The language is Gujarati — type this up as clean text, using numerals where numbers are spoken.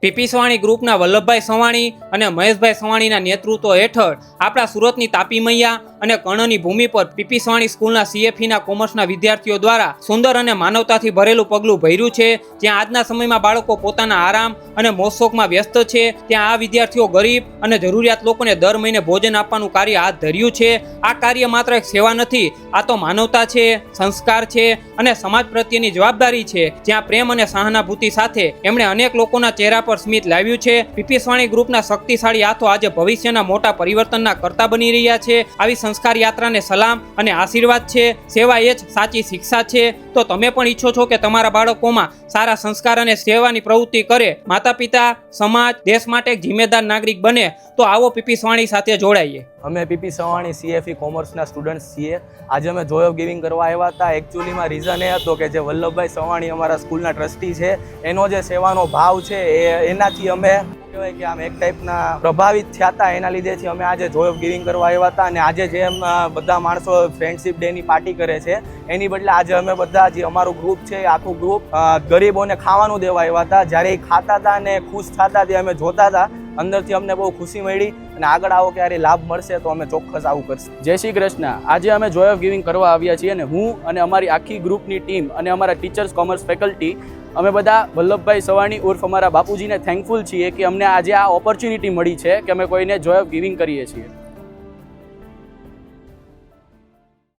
પીપી સવાણી ગ્રુપના વલ્લભભાઈ સવાણી અને મહેશભાઈ સવાણીના નેતૃત્વ હેઠળ આપણા સુરતની તાપી મૈયા અને કર્ણની ભૂમિ પર પીપી સવાણી સ્કૂલના સીએફઈના કોમર્સના વિદ્યાર્થીઓ દ્વારા સુંદર અને માનવતાથી ભરેલું પગલું ભર્યું છે। જ્યાં આજના સમયમાં બાળકો પોતાના આરામ અને મોજશોખમાં વ્યસ્ત છે, ત્યાં આ વિદ્યાર્થીઓ ગરીબ અને જરૂરિયાત લોકોને દર મહિને ભોજન આપવાનું કાર્ય હાથ ધર્યું છે। આ કાર્ય માત્ર એક સેવા નથી, આ તો માનવતા છે, સંસ્કાર છે અને સમાજ પ્રત્યેની જવાબદારી છે। જ્યાં પ્રેમ અને સહાનુભૂતિ સાથે એમણે અનેક લોકોના ચહેરા પર સ્મિત લાવ્યું છે। પીપી સવાણી ગ્રુપના શક્તિશાળી હાથો આજે ભવિષ્યના મોટા પરિવર્તનના કર્તા બની રહ્યા છે। આવી સંસ્કાર યાત્રાને સલામ અને આશીર્વાદ છે। સેવા એ જ સાચી શિક્ષા છે। તો તમે પણ ઈચ્છો છો કે તમારા બાળકોમાં સારા સંસ્કાર અને સેવાની પ્રવૃત્તિ કરે, માતા પિતા, સમાજ, દેશ માટે એક જિમ્મેદાર નાગરિક બને, તો આવો પીપી સવાણી સાથે જોડાઈએ। અમે પીપી સવાણી સીએફઈ કોમર્સના સ્ટુડન્ટ્સ છીએ। આજે અમે જોય ઓફ ગિવિંગ કરવા આવ્યા હતા। એકચ્યુઅલીમાં રીઝન એ હતો કે જે વલ્લભભાઈ સવાણી અમારા સ્કૂલના ટ્રસ્ટી છે, એનો જે સેવાનો ભાવ છે એનાથી અમે કહેવાય કે આમ એક ટાઈપના પ્રભાવિત થયા હતા। એના લીધેથી અમે આજે જોય ઓફ ગિવિંગ કરવા આવ્યા હતા। અને આજે જેમ બધા માણસો ફ્રેન્ડશિપ ડેની પાર્ટી કરે છે, એની બદલે આજે અમે બધા જે અમારું ગ્રુપ છે એ આખું ગ્રુપ ગરીબોને ખાવાનું દેવા આવ્યા હતા। જ્યારે એ ખાતા હતા અને ખુશ થતા તે અમે જોતા હતા, અંદરથી અમને બહુ ખુશી મળી। અને આગળ આવો ક્યારે લાભ મળશે તો અમે ચોક્કસ આવું કરશું। જય શ્રી કૃષ્ણ। આજે અમે જોય ઓફ ગિવિંગ કરવા આવ્યા છીએ અને હું અને અમારી આખી ગ્રુપની ટીમ અને અમારા ટીચર્સ કોમર્સ ફેકલ્ટી અમે બધા વલ્લભભાઈ સવાણી ઉર્ફ અમારા બાપુજીને થેન્કફુલ છીએ કે અમને આજે આ ઓપોર્ચ્યુનિટી મળી છે કે અમે કોઈને જોય ઓફ ગિવિંગ કરીએ છીએ।